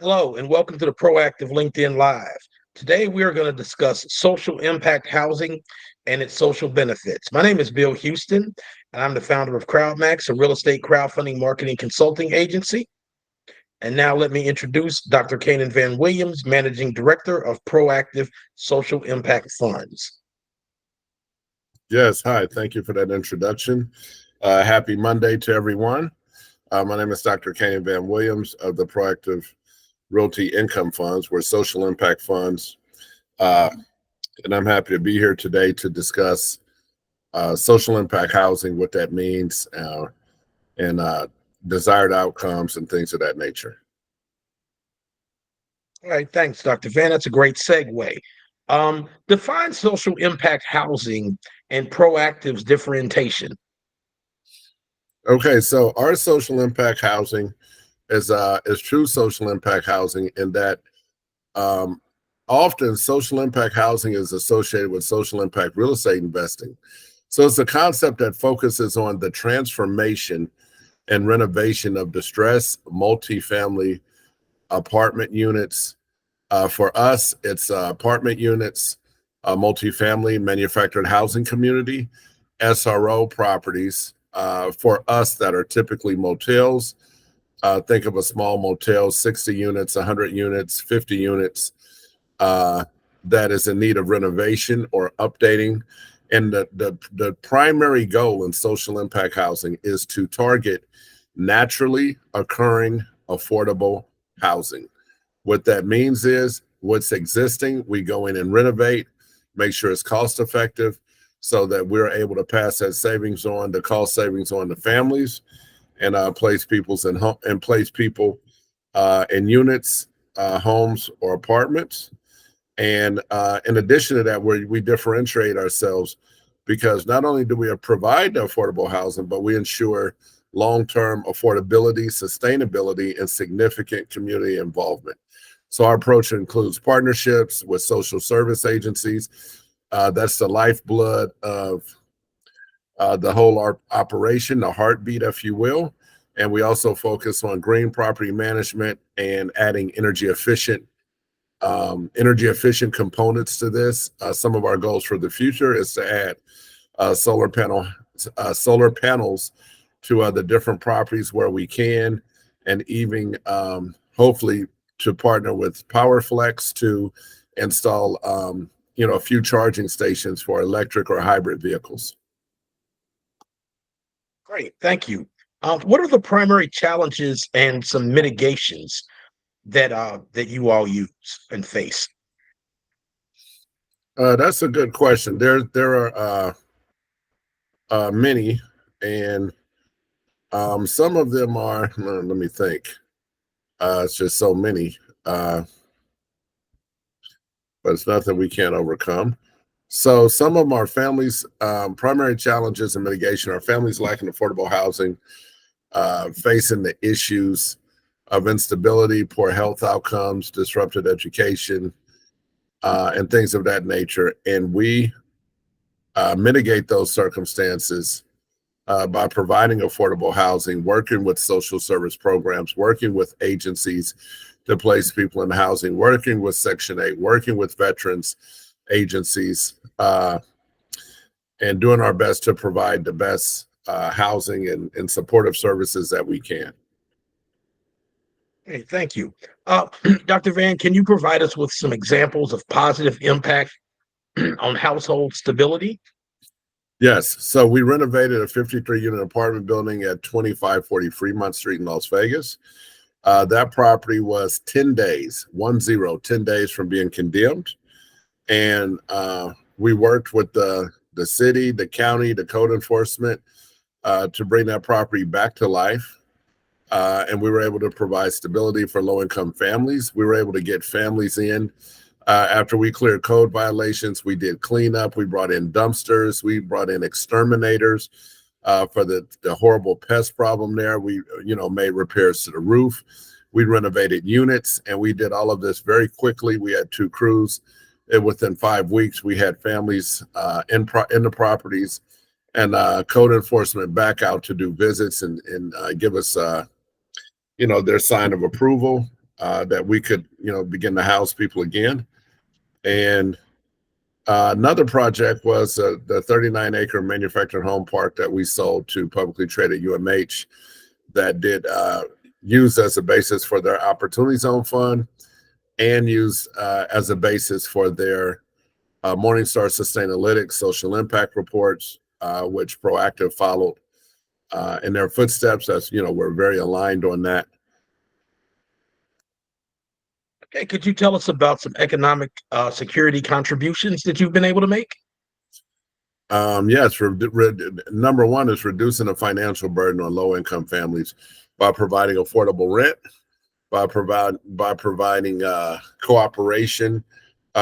Hello, and welcome to the Proactive LinkedIn Live. Today, we are going to discuss social impact housing and its social benefits. My name is Bill Houston, and I'm the founder of CrowdMax, a real estate crowdfunding marketing consulting agency. And now, let me introduce Dr. Canaan Van Williams, Managing Director of Proactive Social Impact Funds. Yes, hi. Thank you for that introduction. Happy Monday to everyone. My name is Dr. Canaan Van Williams of the Proactive Realty Income Funds. We're social impact funds, and I'm happy to be here today to discuss social impact housing, what that means, and desired outcomes and things of that nature. All right, thanks, Dr. Van. That's a great segue. Define social impact housing and Proactive's differentiation. Okay, so our social impact housing is true social impact housing in that um, often social impact housing is associated with social impact real estate investing. So it's a concept that focuses on the transformation and renovation of distressed multifamily apartment units. For us, it's apartment units, multifamily manufactured housing community, SRO properties. For us, that are typically motels. Think of a small motel, 60 units, 100 units, 50 units, that is in need of renovation or updating. And the primary goal in social impact housing is to target naturally occurring affordable housing. What that means is what's existing, we go in and renovate, make sure it's cost effective so that we're able to pass that savings on, the cost savings on to families, and place people in units, homes, or apartments. And in addition to that, we differentiate ourselves because not only do we provide affordable housing, but we ensure long-term affordability, sustainability, and significant community involvement. So our approach includes partnerships with social service agencies. That's the lifeblood of the whole operation, the heartbeat, if you will. And we also focus on green property management and adding energy efficient components to this. Some of our goals for the future is to add solar panels to the different properties where we can, and even hopefully to partner with PowerFlex to install a few charging stations for electric or hybrid vehicles. Great, thank you. What are the primary challenges and some mitigations that you all use and face? That's a good question. There are many, and some of them are. Let me think. It's just so many, but it's nothing we can't overcome. So some of our families' primary challenges and mitigation are families lacking affordable housing, facing the issues of instability, poor health outcomes, disrupted education, and things of that nature. And we mitigate those circumstances by providing affordable housing, working with social service programs, working with agencies to place people in housing, working with Section 8, working with veterans agencies, and doing our best to provide the best housing and supportive services that we can. Hey, thank you. Dr. Van, can you provide us with some examples of positive impact on household stability? Yes. So we renovated a 53-unit apartment building at 2540 Fremont Street in Las Vegas. That property was 10 days, 10 days from being condemned. And we worked with the city, the county, the code enforcement to bring that property back to life. And we were able to provide stability for low-income families. We were able to get families in. After we cleared code violations, we did cleanup. We brought in dumpsters. We brought in exterminators for the horrible pest problem there. We, made repairs to the roof. We renovated units, and we did all of this very quickly. We had 2 crews. And within 5 weeks, we had families in the properties, and code enforcement back out to do visits and give us, their sign of approval. that we could, begin to house people again. And another project was the 39-acre manufactured home park that we sold to publicly traded UMH that did use as a basis for their Opportunity Zone Fund and use as a basis for their Morningstar Sustainalytics social impact reports, which Proactive followed in their footsteps. As we're very aligned on that. Okay, could you tell us about some economic security contributions that you've been able to make? Yes, number one is reducing the financial burden on low-income families by providing affordable rent, by providing cooperation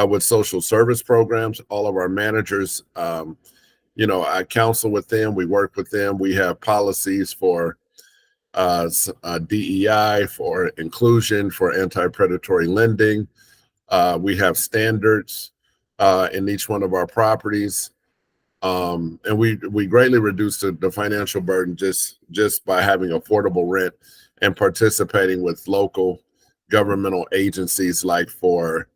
with social service programs. All of our managers, I counsel with them. We work with them. We have policies for DEI, for inclusion, for anti-predatory lending. We have standards in each one of our properties. And we greatly reduce the financial burden just by having affordable rent and participating with local governmental agencies, like for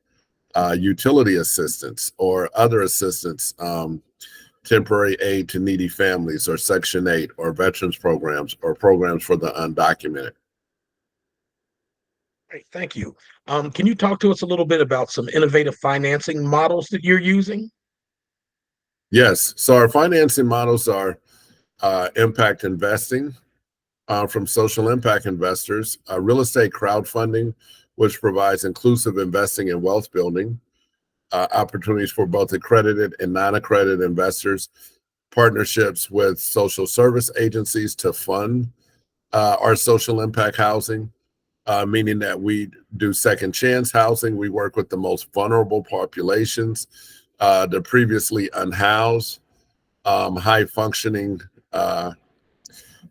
utility assistance or other assistance, temporary aid to needy families, or Section 8, or veterans programs, or programs for the undocumented. Great, thank you. Can you talk to us a little bit about some innovative financing models that you're using? Yes. So our financing models are impact investing from social impact investors, real estate crowdfunding, which provides inclusive investing and wealth building opportunities for both accredited and non-accredited investors, partnerships with social service agencies to fund our social impact housing, meaning that we do second chance housing. We work with the most vulnerable populations, the previously unhoused, high functioning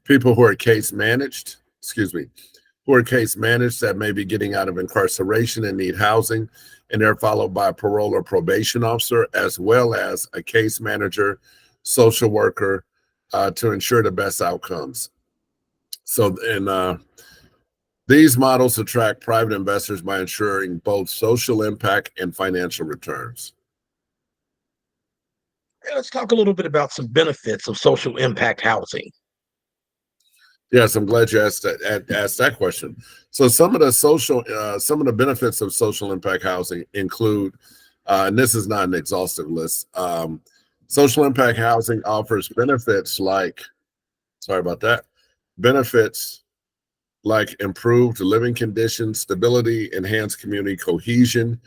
people who are case managed, that may be getting out of incarceration and need housing, and they're followed by a parole or probation officer, as well as a case manager, social worker, to ensure the best outcomes. So, these models attract private investors by ensuring both social impact and financial returns. Okay, let's talk a little bit about some benefits of social impact housing. Yes, I'm glad you asked that question. So some of the benefits of social impact housing include, and this is not an exhaustive list. Social impact housing offers benefits like, benefits like improved living conditions, stability, enhanced community cohesion,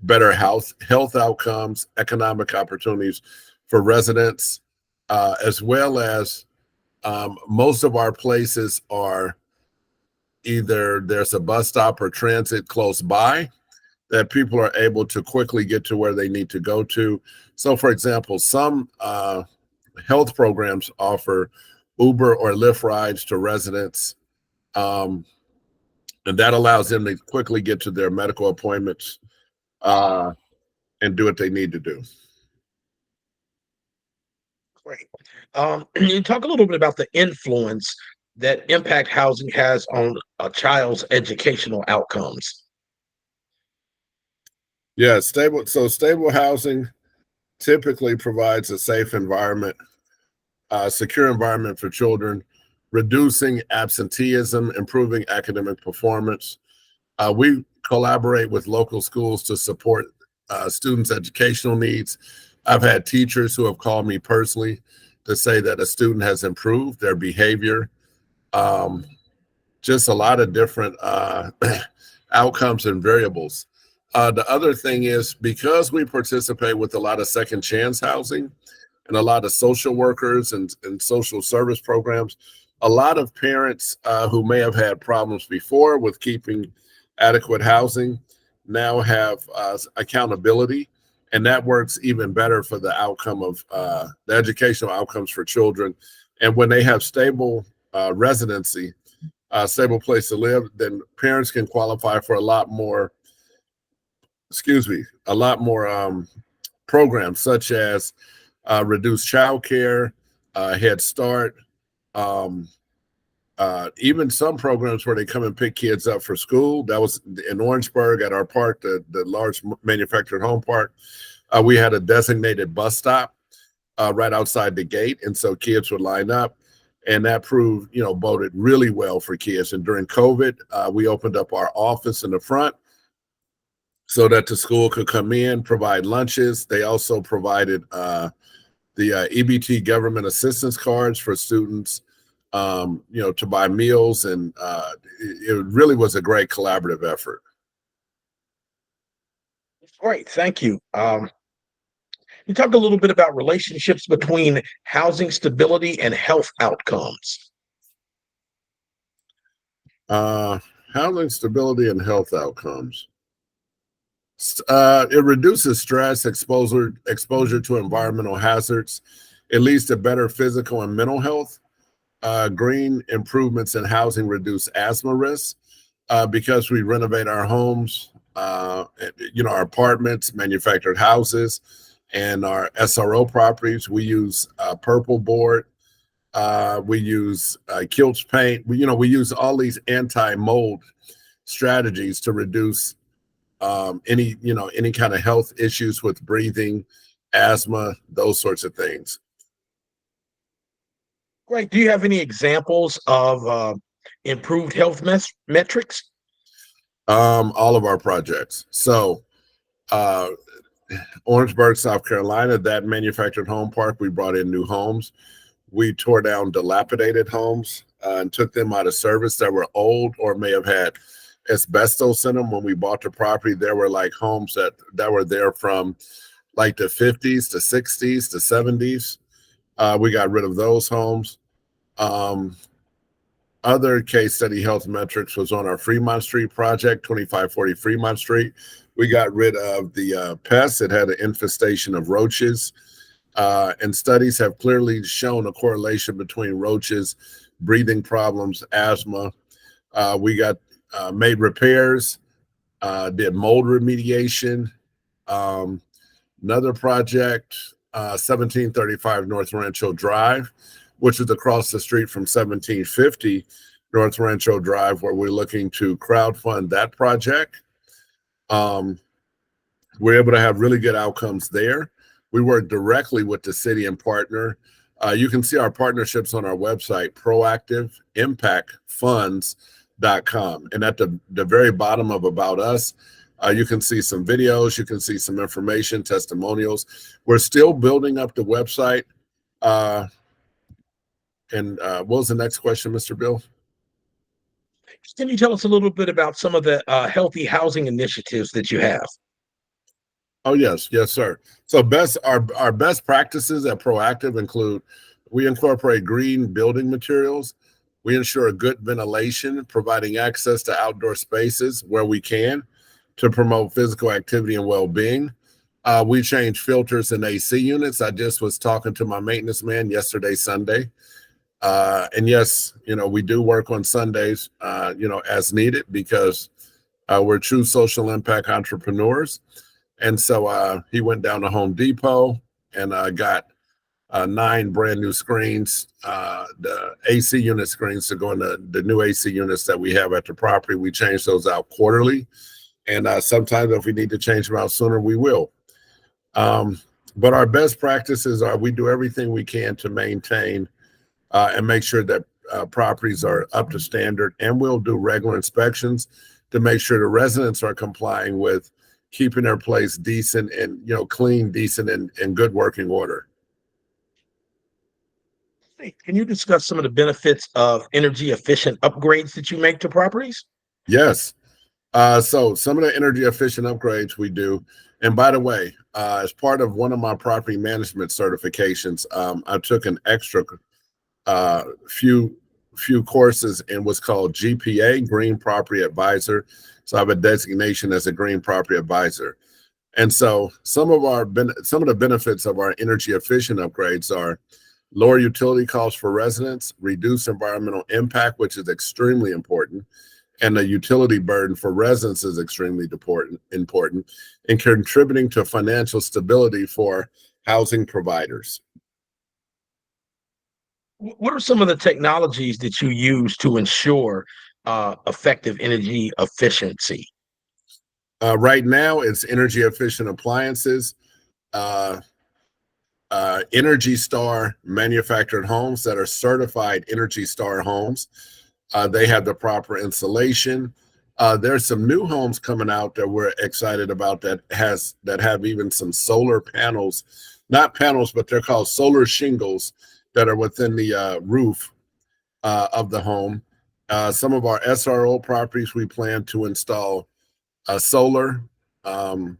better health outcomes, economic opportunities for residents, as well as most of our places are either there's a bus stop or transit close by that people are able to quickly get to where they need to go to. So, for example, some health programs offer Uber or Lyft rides to residents, and that allows them to quickly get to their medical appointments and do what they need to do. Great. You talk a little bit about the influence that impact housing has on a child's educational outcomes. Yeah, stable housing typically provides a safe environment, secure environment for children, reducing absenteeism, improving academic performance. We collaborate with local schools to support students' educational needs. I've had teachers who have called me personally to say that a student has improved their behavior. Just a lot of different outcomes and variables. The other thing is, because we participate with a lot of second chance housing and a lot of social workers and social service programs, a lot of parents who may have had problems before with keeping adequate housing now have accountability, and that works even better for the outcome of the educational outcomes for children. And when they have stable residency, stable place to live, then parents can qualify for a lot more programs, such as reduced child care, Head Start, Even some programs where they come and pick kids up for school. That was in Orangeburg at our park, the large manufactured home park. We had a designated bus stop right outside the gate, and so kids would line up, and that proved, boded really well for kids. And during COVID, we opened up our office in the front so that the school could come in, provide lunches. They also provided the EBT government assistance cards for students, to buy meals, and it really was a great collaborative effort. Great, thank you. You talk a little bit about relationships between housing stability and health outcomes. Housing stability and health outcomes. It reduces stress, exposure to environmental hazards. It leads to better physical and mental health. Green improvements in housing reduce asthma risks because we renovate our homes, our apartments, manufactured houses, and our SRO properties. We use purple board. We use Kilch paint. We use all these anti-mold strategies to reduce any kind of health issues with breathing, asthma, those sorts of things. Great. Do you have any examples of improved health metrics? All of our projects. So, Orangeburg, South Carolina, that manufactured home park, we brought in new homes. We tore down dilapidated homes and took them out of service that were old or may have had asbestos in them. When we bought the property, there were like homes that were there from like the 50s to 60s to 70s. We got rid of those homes. Other case study health metrics was on our Fremont Street project, 2540 Fremont Street. We got rid of the pests. It had an infestation of roaches. And studies have clearly shown a correlation between roaches, breathing problems, asthma. We got made repairs, did mold remediation. Another project, 1735 North Rancho Drive, which is across the street from 1750 North Rancho Drive, where we're looking to crowdfund that project. We're able to have really good outcomes there. We work directly with the city and partner. You can see our partnerships on our website, proactiveimpactfunds.com. And at the very bottom of About Us, you can see some videos, you can see some information, testimonials. We're still building up the website. And what was the next question, Mr. Bill? Can you tell us a little bit about some of the healthy housing initiatives that you have? Oh, yes, sir. So our best practices at Proactive include we incorporate green building materials. We ensure good ventilation, providing access to outdoor spaces where we can to promote physical activity and well-being. We change filters in AC units. I just was talking to my maintenance man yesterday, Sunday. And yes, we do work on Sundays, as needed because we're true social impact entrepreneurs. And so he went down to Home Depot and got 9 brand new screens, the AC unit screens to go in the new AC units that we have at the property. We change those out quarterly. And sometimes if we need to change them out sooner, we will. But our best practices are we do everything we can to maintain and make sure that properties are up to standard. And we'll do regular inspections to make sure the residents are complying with keeping their place decent and clean, decent, and good working order. Can you discuss some of the benefits of energy efficient upgrades that you make to properties? Yes. So some of the energy efficient upgrades we do, and by the way, as part of one of my property management certifications, I took an extra few courses in what's called GPA, Green Property Advisor. So I have a designation as a Green Property Advisor. And so some of the benefits of our energy efficient upgrades are lower utility costs for residents, reduce environmental impact, which is extremely important, and the utility burden for residents is extremely important, and contributing to financial stability for housing providers. What are some of the technologies that you use to ensure effective energy efficiency? Right now, it's energy efficient appliances, uh, Energy Star manufactured homes that are certified Energy Star homes. They have the proper insulation. There's some new homes coming out that we're excited about that have even some solar panels, not panels, but they're called solar shingles that are within the roof of the home. Some of our SRO properties, we plan to install solar, um,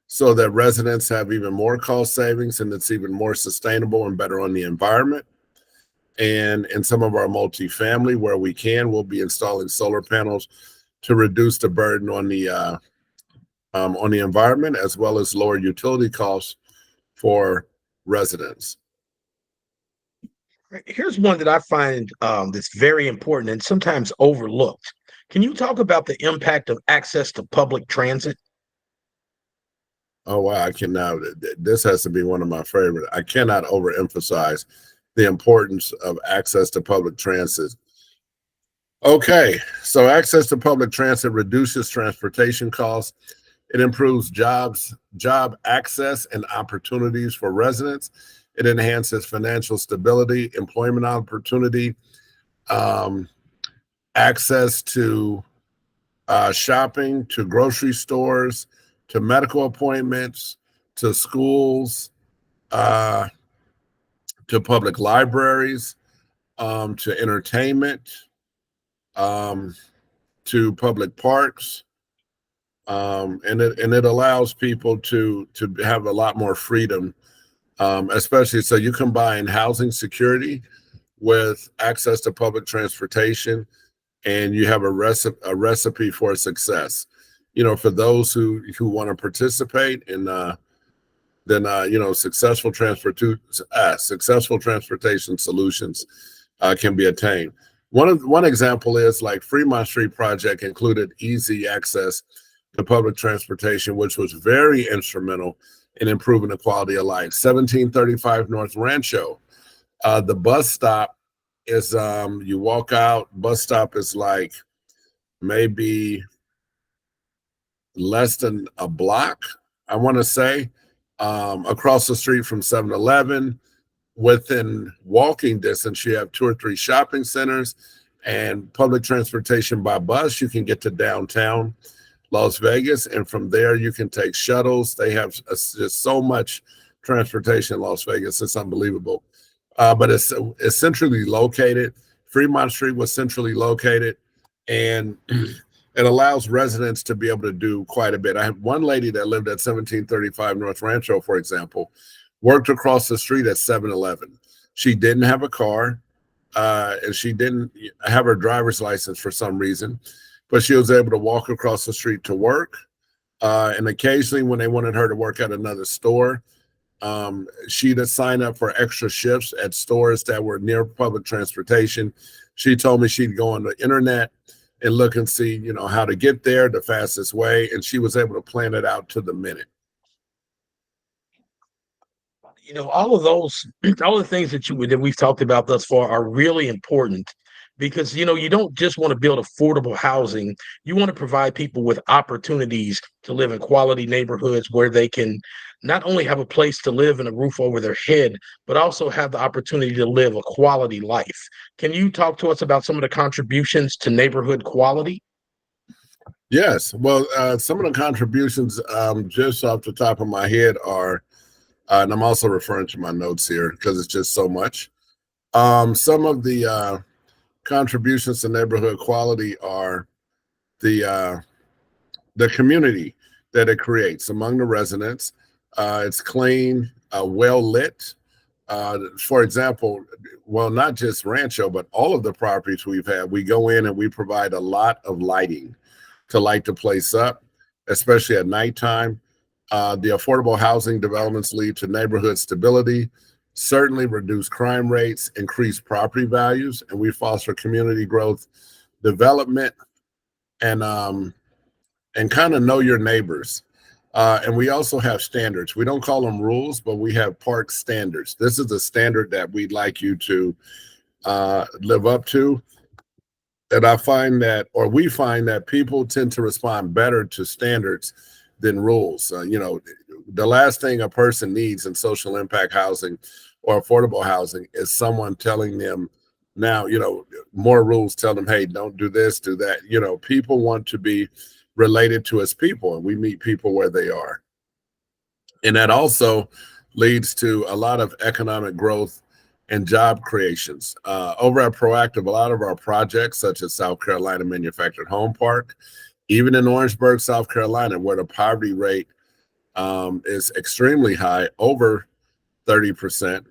so that residents have even more cost savings and it's even more sustainable and better on the environment. And in some of our multifamily, where we can, we'll be installing solar panels to reduce the burden on the environment, as well as lower utility costs for residents. Here's one that I find that's very important and sometimes overlooked. Can you talk about the impact of access to public transit? Oh wow, I cannot. This has to be one of my favorite. I cannot overemphasize the importance of access to public transit. Okay, so access to public transit reduces transportation costs. It improves job access and opportunities for residents. It enhances financial stability, employment opportunity, um, access to shopping, to grocery stores, to medical appointments, to schools, uh, to public libraries, to entertainment, um, to public parks. And it allows people to have a lot more freedom, especially so you combine housing security with access to public transportation, and you have a recipe for success. You know, for those who want to participate in then successful transportation solutions can be attained. One example is like Fremont Street project included easy access to public transportation, which was very instrumental in improving the quality of life. 1735 North Rancho, the bus stop is you walk out, bus stop is like maybe less than a block, I want to say, across the street from 7-Eleven. Within walking distance, you have 2 or 3 shopping centers and public transportation by bus. You can get to downtown Las Vegas, and from there you can take shuttles. They have just so much transportation in Las Vegas. It's unbelievable. But it's centrally located. Fremont Street was centrally located, and it allows residents to be able to do quite a bit. I had one lady that lived at 1735 North Rancho, for example, worked across the street at 7-Eleven. She didn't have a car, and she didn't have her driver's license for some reason, but she was able to walk across the street to work. And occasionally, when they wanted her to work at another store, she'd sign up for extra shifts at stores that were near public transportation. She told me she'd go on the internet and look and see, how to get there the fastest way, and she was able to plan it out to the minute. All of those, all the things that we've talked about thus far are really important because you don't just want to build affordable housing. You want to provide people with opportunities to live in quality neighborhoods where they can not only have a place to live and a roof over their head, but also have the opportunity to live a quality life. Can you talk to us about some of the contributions to neighborhood quality? Yes. Well, some of the contributions, just off the top of my head, are, and I'm also referring to my notes here because it's just so much. Some of the contributions to neighborhood quality are the uh, the community that it creates among the residents. It's clean, well lit. For example, well, not just Rancho, but all of the properties we've had, we go in and we provide a lot of lighting to light the place up, especially at nighttime. The affordable housing developments lead to neighborhood stability, certainly reduce crime rates, increase property values, and we foster community growth, development, and kind of know your neighbors. And we also have standards. We don't call them rules, but we have park standards. This is a standard that we'd like you to live up to. And I find that, or we find that people tend to respond better to standards than rules. The last thing a person needs in social impact housing or affordable housing is someone telling them now, more rules tell them, hey, don't do this, do that. People want to be related to us people, and we meet people where they are. And that also leads to a lot of economic growth and job creations. Over at Proactive, a lot of our projects, such as South Carolina Manufactured Home Park, even in Orangeburg, South Carolina, where the poverty rate is extremely high, over 30%,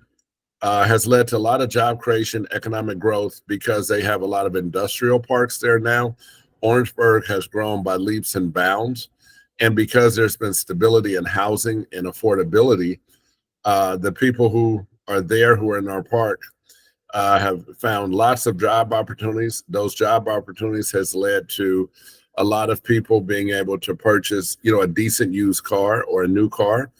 has led to a lot of job creation, economic growth, because they have a lot of industrial parks there now. Orangeburg has grown by leaps and bounds. And because there's been stability in housing and affordability, the people who are there, who are in our park, have found lots of job opportunities. Those job opportunities has led to a lot of people being able to purchase, a decent used car or a new car.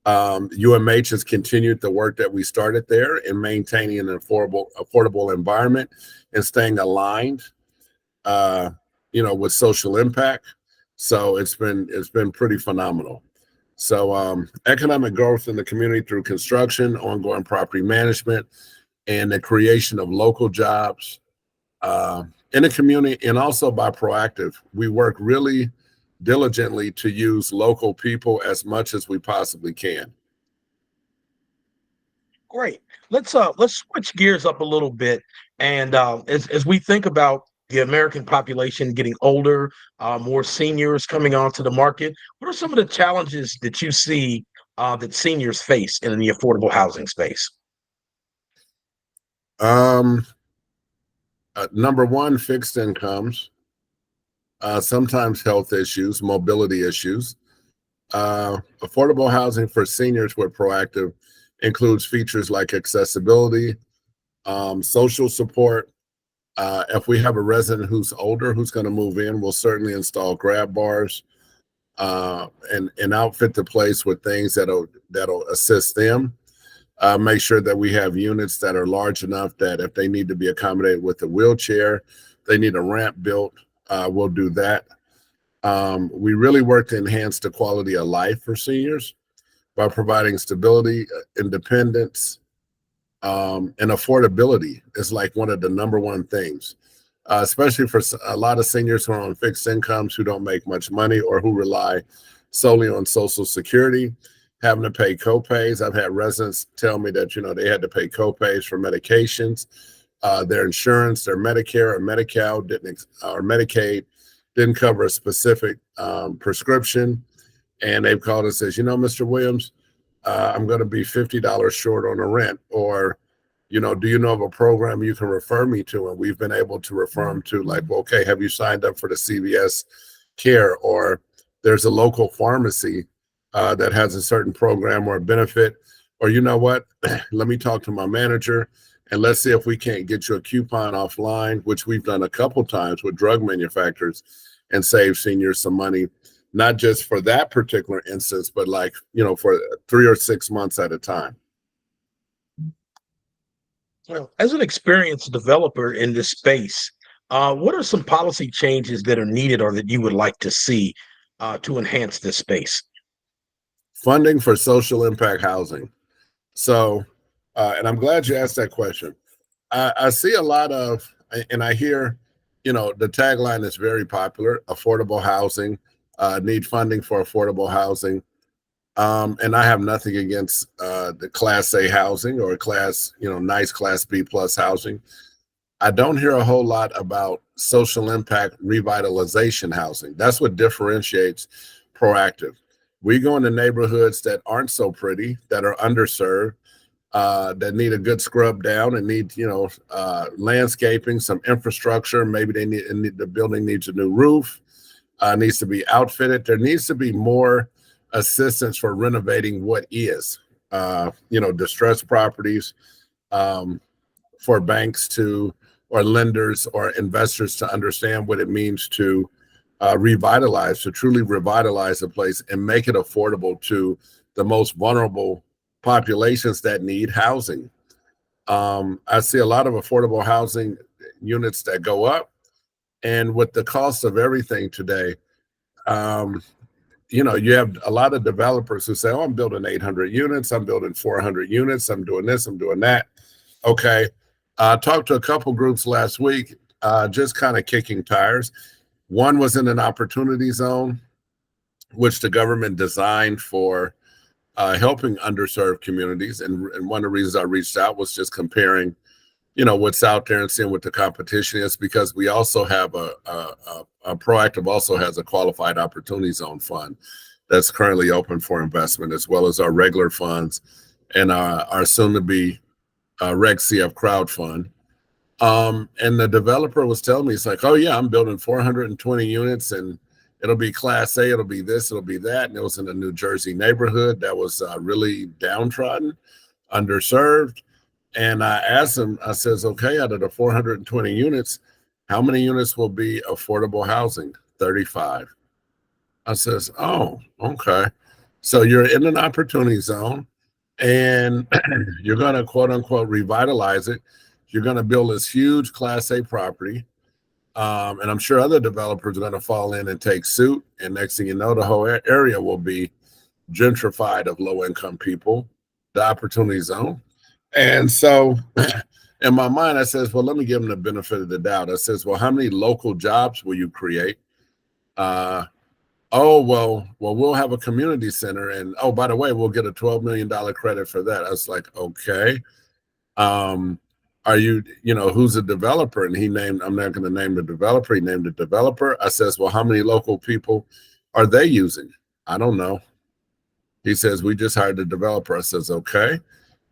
UMH has continued the work that we started there in maintaining an affordable environment and staying aligned, with social impact. So it's been pretty phenomenal. So economic growth in the community through construction, ongoing property management, and the creation of local jobs in the community, and also by Proactive. We work really diligently to use local people as much as we possibly can. Great. Let's switch gears up a little bit, and as we think about the American population getting older, more seniors coming onto the market, what are some of the challenges that you see that seniors face in the affordable housing space? Um, Number one, fixed incomes, sometimes health issues, mobility issues. Affordable housing for seniors with Proactive includes features like accessibility, social support. If we have a resident who's older who's going to move in, we'll certainly install grab bars and outfit the place with things that'll assist them. Make sure that we have units that are large enough that if they need to be accommodated with a wheelchair, they need a ramp built, we'll do that. We really work to enhance the quality of life for seniors by providing stability, independence, and affordability is like one of the number one things, especially for a lot of seniors who are on fixed incomes, who don't make much money, or who rely solely on Social Security, having to pay copays. I've had residents tell me that, they had to pay copays for medications. Their insurance, their Medicare or Medi-Cal or Medicaid didn't cover a specific prescription. And they've called and says, Mr. Williams, I'm going to be $50 short on the rent, or, do you know of a program you can refer me to? And we've been able to refer them to, like, well, okay, have you signed up for the CVS care? Or there's a local pharmacy that has a certain program or a benefit, or you know what, let me talk to my manager and let's see if we can't get you a coupon offline, which we've done a couple times with drug manufacturers, and save seniors some money, not just for that particular instance, but for 3 or 6 months at a time. Well, as an experienced developer in this space, what are some policy changes that are needed or that you would like to see to enhance this space? Funding for social impact housing. So, and I'm glad you asked that question. I see a lot of, and I hear, the tagline is very popular: affordable housing, need funding for affordable housing. And I have nothing against the Class A housing or nice Class B plus housing. I don't hear a whole lot about social impact revitalization housing. That's what differentiates Proactive. We go into neighborhoods that aren't so pretty, that are underserved, that need a good scrub down and need, landscaping, some infrastructure. Maybe the building needs a new roof, needs to be outfitted. There needs to be more assistance for renovating what is, distressed properties, for banks or lenders or investors to understand what it means to truly revitalize a place and make it affordable to the most vulnerable populations that need housing. I see a lot of affordable housing units that go up, and with the cost of everything today, um, you have a lot of developers who say, "Oh, I'm building 800 units, I'm building 400 units, I'm doing this, I'm doing that." Okay, I talked to a couple groups last week, just kind of kicking tires. One was in an opportunity zone, which the government designed for helping underserved communities. And one of the reasons I reached out was just comparing, what's out there and seeing what the competition is, because we also have a Proactive also has a qualified opportunity zone fund that's currently open for investment, as well as our regular funds and our soon to be Reg CF crowd fund. And the developer was telling me, it's like, "Oh yeah, I'm building 420 units, and it'll be class A, it'll be this, it'll be that." And it was in a New Jersey neighborhood that was really downtrodden, underserved. And I asked him, I says, "Okay, out of the 420 units, how many units will be affordable housing?" 35. I says, "Oh, okay. So you're in an opportunity zone, and you're going to quote unquote revitalize it. You're going to build this huge class A property. And I'm sure other developers are going to fall in and take suit. And next thing you know, the whole area will be gentrified of low income people, the opportunity zone." And so in my mind, I says, "Well, let me give them the benefit of the doubt." I says, "Well, how many local jobs will you create?" Uh, oh, well, we'll have a community center. And oh, by the way, we'll get a $12 million credit for that. I was like, okay. Um, are you, who's a developer? And he named, I'm not going to name the developer. He named the developer. I says, "Well, how many local people are they using?" "I don't know." He says, "We just hired the developer." I says, "Okay."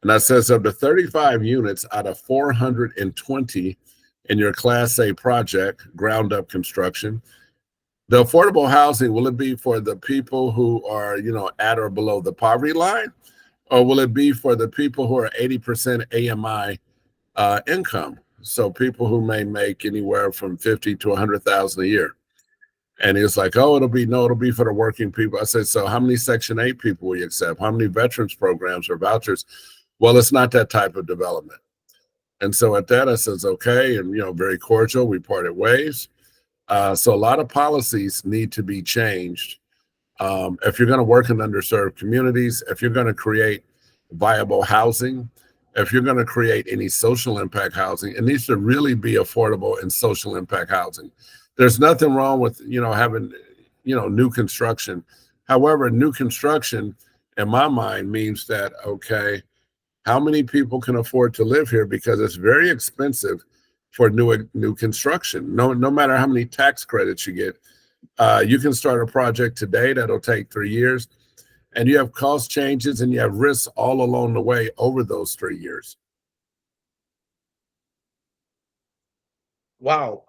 And I says, "Of the 35 units out of 420 in your Class A project, ground up construction, the affordable housing, will it be for the people who are, at or below the poverty line? Or will it be for the people who are 80% AMI income? So people who may make anywhere from 50 to 100,000 a year." And he was like, "Oh, it'll be for the working people." I said, "So how many Section 8 people will you accept? How many veterans programs or vouchers?" "Well, it's not that type of development." And so at that, I says, "Okay." And, very cordial. We parted ways. So a lot of policies need to be changed. If you're going to work in underserved communities, if you're going to create viable housing, if you're going to create any social impact housing, it needs to really be affordable and social impact housing. There's nothing wrong with, having, new construction. However, new construction, in my mind, means that, okay, how many people can afford to live here? Because it's very expensive for new construction. No matter how many tax credits you get, you can start a project today that'll take 3 years, and you have cost changes and you have risks all along the way over those 3 years. Wow.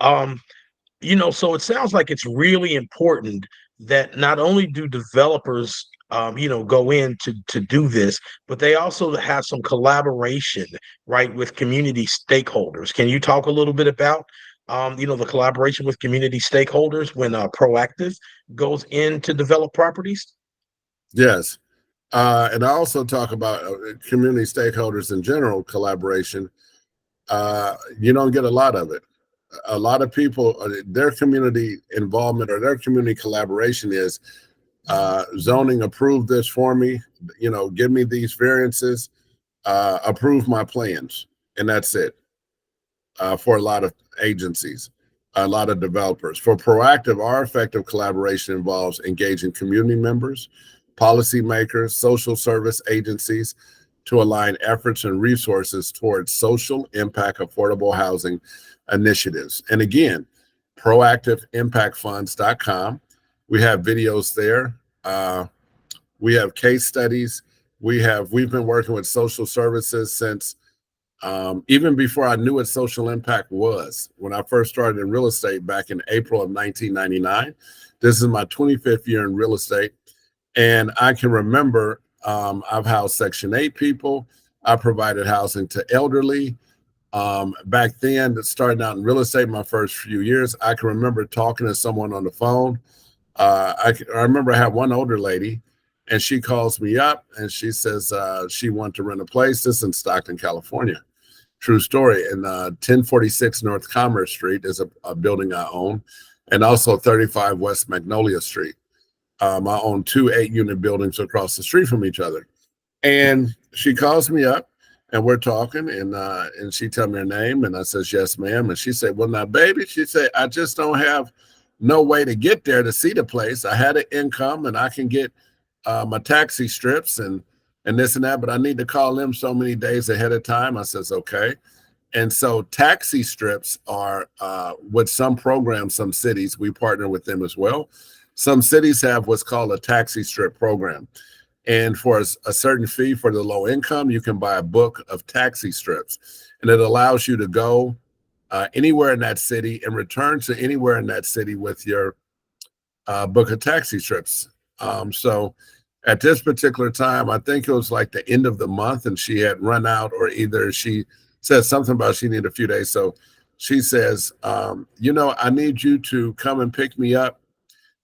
So it sounds like it's really important that not only do developers, go in to do this, but they also have some collaboration, right, with community stakeholders. Can you talk a little bit about, the collaboration with community stakeholders when Proactive goes in to develop properties? Yes. And I also talk about community stakeholders in general collaboration. You don't get a lot of it. A lot of people, their community involvement or their community collaboration is zoning, approve this for me, give me these variances, approve my plans, and that's it. For a lot of agencies, a lot of developers. For Proactive, our effective collaboration involves engaging community members, policymakers, social service agencies to align efforts and resources towards social impact affordable housing initiatives. And again, proactiveimpactfunds.com. We have videos there. We have case studies. We've been working with social services since even before I knew what social impact was. When I first started in real estate back in April of 1999, this is my 25th year in real estate. And I can remember I've housed Section 8 people. I provided housing to elderly. Back then, starting out in real estate, my first few years, I can remember talking to someone on the phone. I remember I had one older lady, and she calls me up and she says she wanted to rent a place. This is in Stockton, California. True story. And 1046 North Commerce Street is a building I own, and also 35 West Magnolia Street. I own two 8-unit buildings across the street from each other. And she calls me up and we're talking, and she tell me her name, and I says, yes, ma'am. And she said, well, now, baby, she said, I just don't have no way to get there to see the place. I had an income and I can get my taxi strips and this and that, but I need to call them so many days ahead of time. I says, okay. And so taxi strips are with some programs, some cities, we partner with them as well. Some cities have what's called a taxi strip program. And for a certain fee for the low income, you can buy a book of taxi strips. And it allows you to go anywhere in that city and return to anywhere in that city with your book of taxi strips. So at this particular time, I think it was like the end of the month, and she had run out, or either she said something about she needed a few days. So she says, I need you to come and pick me up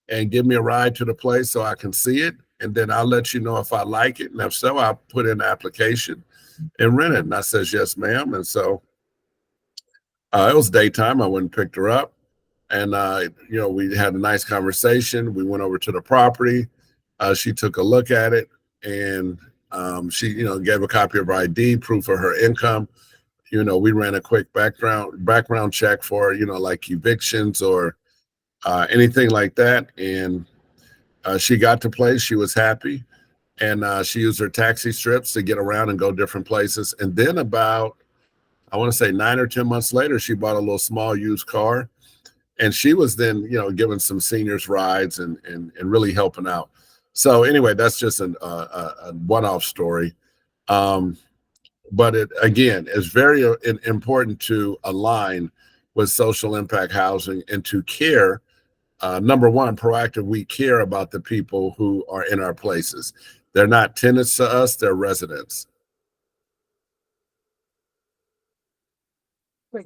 and give me a ride to the place so I can see it. And then I'll let you know if I like it. And if so, I'll put in an application and rent it. And I says, yes, ma'am. And so it was daytime. I went and picked her up. And, we had a nice conversation. We went over to the property. She took a look at it, and she, gave a copy of her ID, proof of her income. We ran a quick background check for, like evictions or anything like that. And she got to place. She was happy. And she used her taxi strips to get around and go different places. And then about, I want to say 9 or 10 months later, she bought a little small used car. And she was then, giving some seniors rides and really helping out. So anyway, that's just a one-off story. But it, again, is very important to align with social impact housing and to care. Number one, proactive, we care about the people who are in our places. They're not tenants to us, they're residents.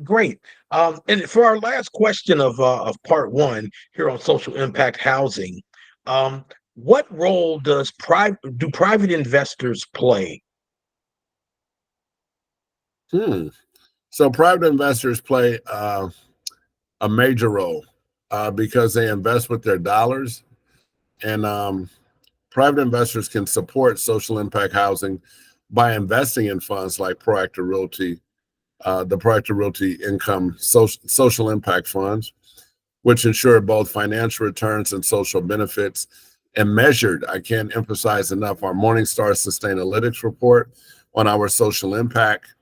Great. And for our last question of part one here on social impact housing, what role do private investors play? So private investors play a major role because they invest with their dollars, and private investors can support social impact housing by investing in funds like Proactive Realty, the Proactive Realty Income social impact funds, which ensure both financial returns and social benefits, and measured. I can't emphasize enough our Morningstar Sustainalytics report on our social impact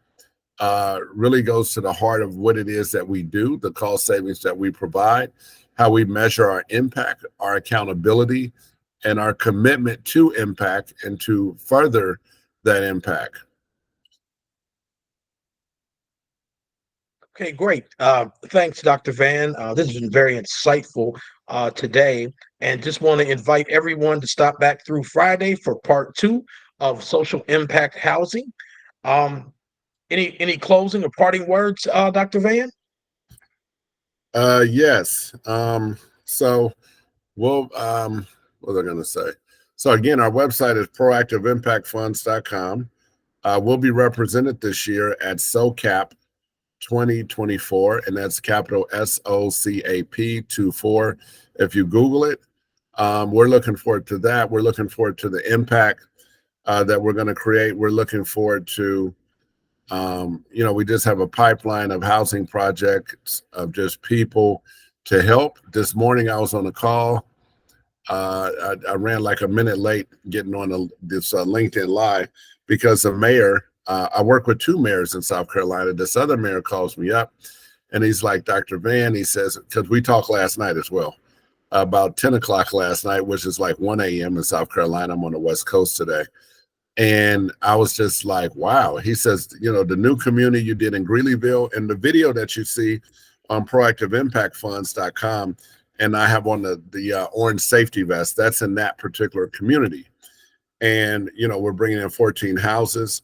really goes to the heart of what it is that we do, the cost savings that we provide, how we measure our impact, our accountability, and our commitment to impact and to further that impact. Okay, great. Thanks, Dr. Van. This has been very insightful today. And just want to invite everyone to stop back through Friday for part two of social impact housing. Any closing or parting words, Dr. Van? Yes. So we'll what was I gonna say? So again, our website is proactiveimpactfunds.com. We'll be represented this year at SOCAP 2024, and that's capital SOCAP 24. If you Google it, we're looking forward to that. We're looking forward to the impact that we're going to create. We're looking forward to we just have a pipeline of housing projects of just people to help. This morning I was on a call. I ran like a minute late getting on this LinkedIn Live because the mayor, I work with two mayors in South Carolina. This other mayor calls me up and he's like, Dr. Van, he says, because we talked last night as well, about 10 o'clock last night, which is like 1 a.m. in South Carolina. I'm on the West Coast today. And I was just like, wow. He says, the new community you did in Greeleyville and the video that you see on proactiveimpactfunds.com, and I have on the orange safety vest, that's in that particular community. And, we're bringing in 14 houses,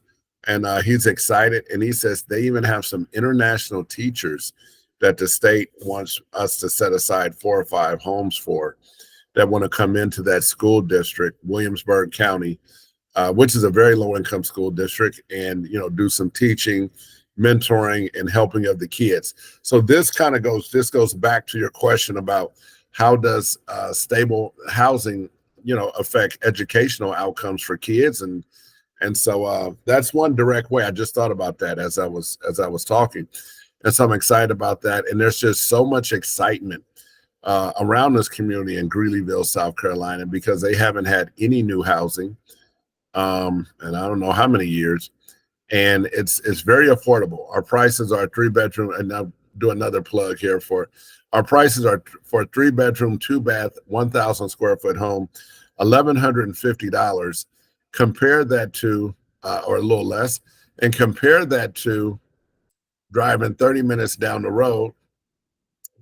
and he's excited. And he says they even have some international teachers that the state wants us to set aside 4 or 5 homes for that want to come into that school district, Williamsburg County, which is a very low income school district, and do some teaching mentoring and helping of the kids. So this goes back to your question about how does stable housing, affect educational outcomes for kids, and so that's one direct way. I just thought about that as I was talking, and so I'm excited about that. And there's just so much excitement around this community in Greeleyville, South Carolina, because they haven't had any new housing, and I don't know how many years, and it's very affordable. Our prices are 3-bedroom, and I'll do another plug here for our prices are for a 3-bedroom, 2-bath, 1,000 square foot home, $1,150. Compare that to, or a little less, and compare that to driving 30 minutes down the road,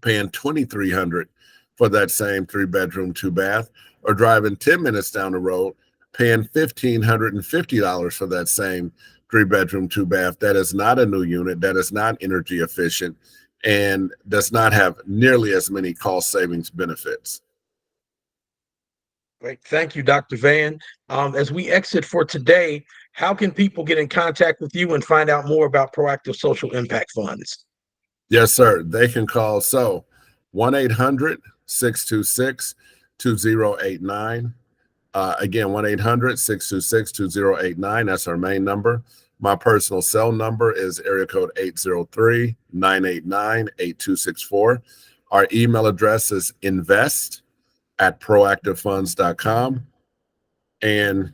paying $2,300 for that same 3-bedroom, 2-bath, or driving 10 minutes down the road, paying $1,550 for that same 3-bedroom, 2-bath. That is not a new unit. That is not energy efficient, and does not have nearly as many cost savings benefits. Great. Thank you, Dr. Van. As we exit for today, how can people get in contact with you and find out more about proactive social impact funds? Yes, sir. They can call 1-800-626-2089. Again, 1-800-626-2089. That's our main number. My personal cell number is area code 803-989-8264. Our email address is invest@proactivefunds.com, and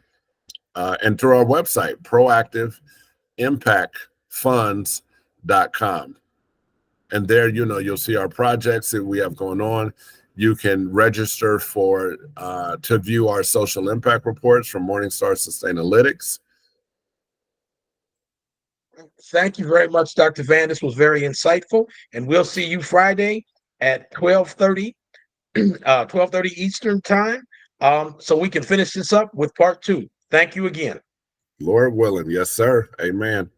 through our website, proactiveimpactfunds.com. And there, you'll see our projects that we have going on. You can register to view our social impact reports from Morningstar Sustainalytics. Thank you very much, Dr. Van. This was very insightful, and we'll see you Friday at 12:30 Eastern time, so we can finish this up with part 2. Thank you again. Lord willing. Yes, sir. Amen.